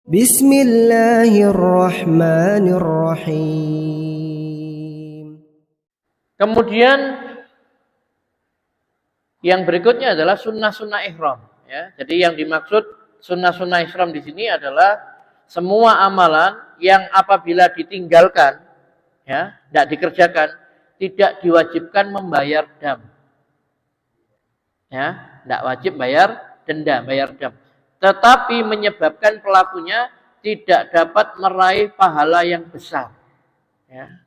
Bismillahirrahmanirrahim. Kemudian yang berikutnya adalah sunnah-sunnah ihram. Ya, jadi yang dimaksud sunnah-sunnah ihram di sini adalah semua amalan yang apabila ditinggalkan, ya, tidak dikerjakan, tidak diwajibkan membayar dam. Ya, tidak wajib bayar denda, bayar dam. Tetapi menyebabkan pelakunya tidak dapat meraih pahala yang besar. Ya.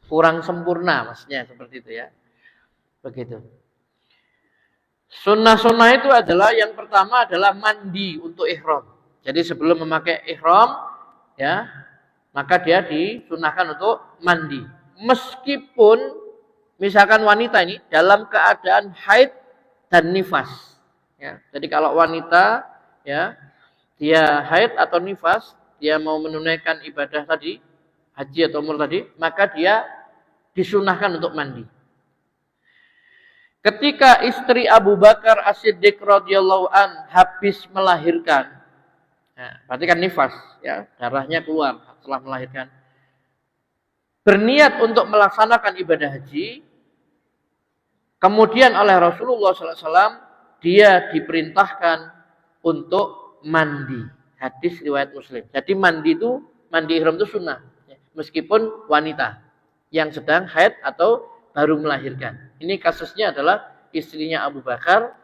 Kurang sempurna maksudnya seperti itu ya. Begitu. Sunnah-sunnah itu adalah yang pertama adalah mandi untuk ihram. Jadi sebelum memakai ihram ya, maka dia disunahkan untuk mandi. Meskipun misalkan wanita ini dalam keadaan haid dan nifas. Ya, jadi kalau wanita ya dia haid atau nifas, dia mau menunaikan ibadah tadi, haji atau umrah tadi, maka dia disunahkan untuk mandi. Ketika istri Abu Bakar As-Siddiq radhiyallahu an habis melahirkan, ya, berarti kan nifas, ya, darahnya keluar setelah melahirkan, berniat untuk melaksanakan ibadah haji, kemudian oleh Rasulullah SAW dia diperintahkan untuk mandi. Hadis riwayat Muslim. Jadi mandi ihram itu sunnah, meskipun wanita yang sedang haid atau baru melahirkan. Ini kasusnya adalah istrinya Abu Bakar,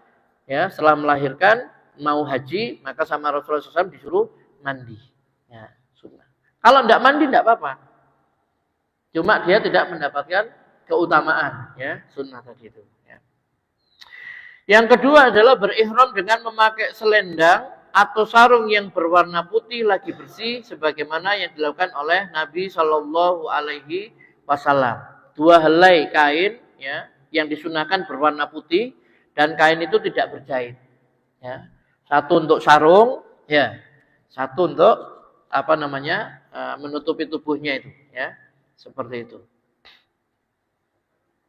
ya, setelah melahirkan mau haji, maka sama Rasulullah SAW disuruh mandi. Ya, sunnah. Kalau tidak mandi tidak apa-apa. Cuma dia tidak mendapatkan keutamaan, ya, sunnah tadi itu. Ya. Yang kedua adalah berihram dengan memakai selendang atau sarung yang berwarna putih lagi bersih, sebagaimana yang dilakukan oleh Nabi Shallallahu Alaihi Wasallam. 2 helai kain, ya, yang disunahkan berwarna putih dan kain itu tidak berjahit. Ya. Satu untuk sarung, ya, satu untuk menutupi tubuhnya itu, ya, seperti itu.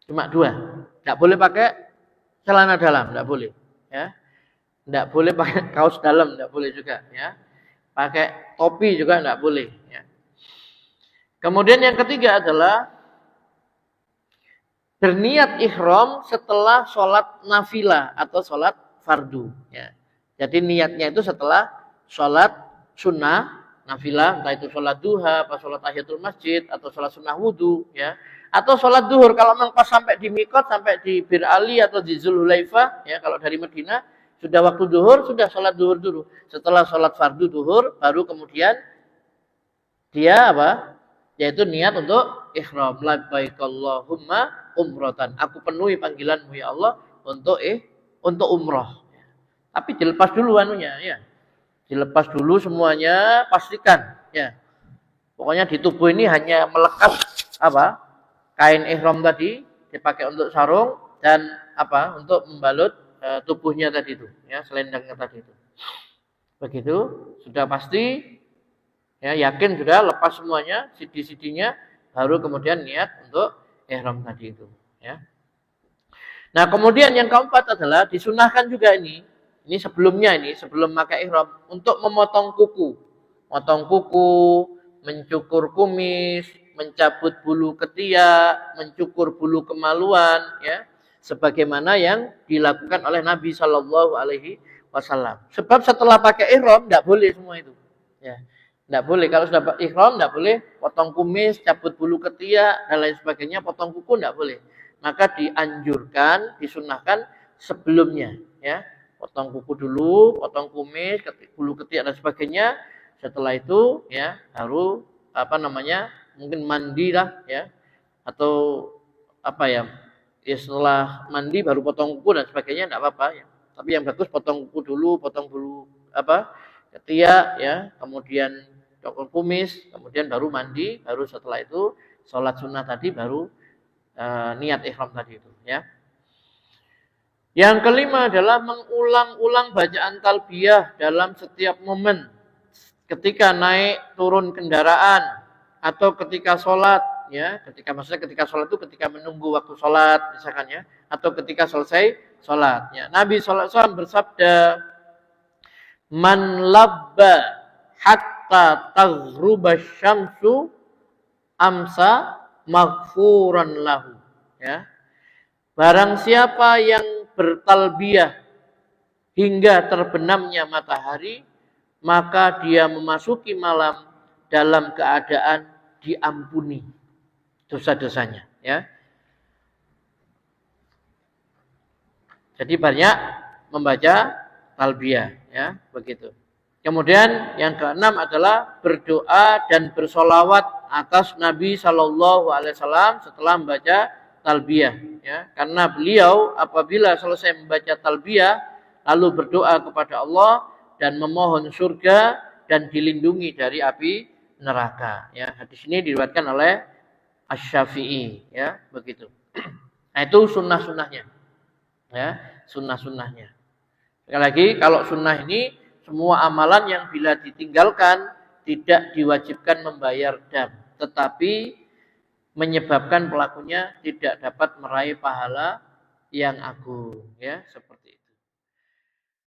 Cuma 2, tidak boleh pakai celana dalam, tidak boleh, ya. Tidak boleh pakai kaos dalam, tidak boleh juga, ya. Pakai topi juga tidak boleh, ya. Kemudian yang ketiga adalah berniat ihram setelah sholat nafilah atau sholat fardu, ya. Jadi niatnya itu setelah sholat sunnah nafilah, entah itu sholat duha, atau sholat tahiyatul masjid, atau sholat sunnah wudu, ya. Atau sholat duhur, kalau memang pas sampai di Mikot, sampai di Bir Ali atau di Zulhulaifah, ya, kalau dari Madinah sudah waktu duhur, sudah sholat duhur dulu. Setelah sholat fardu duhur, baru kemudian dia yaitu niat untuk ihram. Labbaik Allahumma umratan. Aku penuhi panggilanmu ya Allah untuk umrah. Tapi dilepas dulu ya. Dilepas dulu semuanya, pastikan, ya. Pokoknya di tubuh ini hanya melekat kain ihram tadi dipakai untuk sarung dan untuk membalut tubuhnya tadi itu, ya, selendangnya tadi itu. Begitu, sudah pasti, ya, yakin sudah lepas semuanya, sidi-sidinya, baru kemudian niat untuk ihram tadi itu, ya. Nah, kemudian yang keempat adalah disunahkan juga ini sebelum pakai ihram, untuk memotong kuku. Motong kuku, mencukur kumis, mencabut bulu ketiak, mencukur bulu kemaluan, ya, sebagaimana yang dilakukan oleh Nabi Shallallahu Alaihi Wasallam. Sebab setelah pakai ihram tidak boleh semua itu, ya, tidak boleh. Kalau sudah ihram tidak boleh potong kumis, cabut bulu ketiak dan lain sebagainya, potong kuku tidak boleh. Maka dianjurkan, disunahkan sebelumnya, ya, potong kuku dulu, potong kumis, bulu ketiak dan sebagainya. Setelah itu, ya, baru mungkin mandi lah, ya, atau setelah mandi baru potong kuku dan sebagainya, tidak apa-apa, ya. Tapi yang bagus potong kuku dulu, potong bulu ketiak, ya, kemudian cukur kumis, kemudian baru mandi, baru setelah itu sholat sunnah tadi, baru niat ihram tadi itu, ya. Yang kelima adalah mengulang-ulang bacaan talbiyah dalam setiap momen, ketika naik turun kendaraan atau ketika sholat, ya, ketika sholat itu ketika menunggu waktu sholat misalkan, ya, atau ketika selesai sholat, ya. Nabi SAW bersabda, man labba hatta hatta taghruba syamsu amsa maghfuran lahu. Ya. Barang siapa yang bertalbiyah hingga terbenamnya matahari, maka dia memasuki malam dalam keadaan diampuni dosa-dosanya, ya. Jadi banyak membaca talbiyah, ya, begitu. Kemudian yang keenam adalah berdoa dan bersolawat atas Nabi Shallallahu Alaihi Wasallam setelah membaca talbiyah, ya. Karena beliau apabila selesai membaca talbiyah lalu berdoa kepada Allah dan memohon surga dan dilindungi dari api neraka. Ya, hadis ini diriwayatkan oleh Asy-Syafi'i, ya, begitu. Nah, itu sunnah-sunnahnya. Ya, sunnah-sunnahnya. Sekali lagi, kalau sunnah ini semua amalan yang bila ditinggalkan tidak diwajibkan membayar dam, tetapi menyebabkan pelakunya tidak dapat meraih pahala yang agung, ya, seperti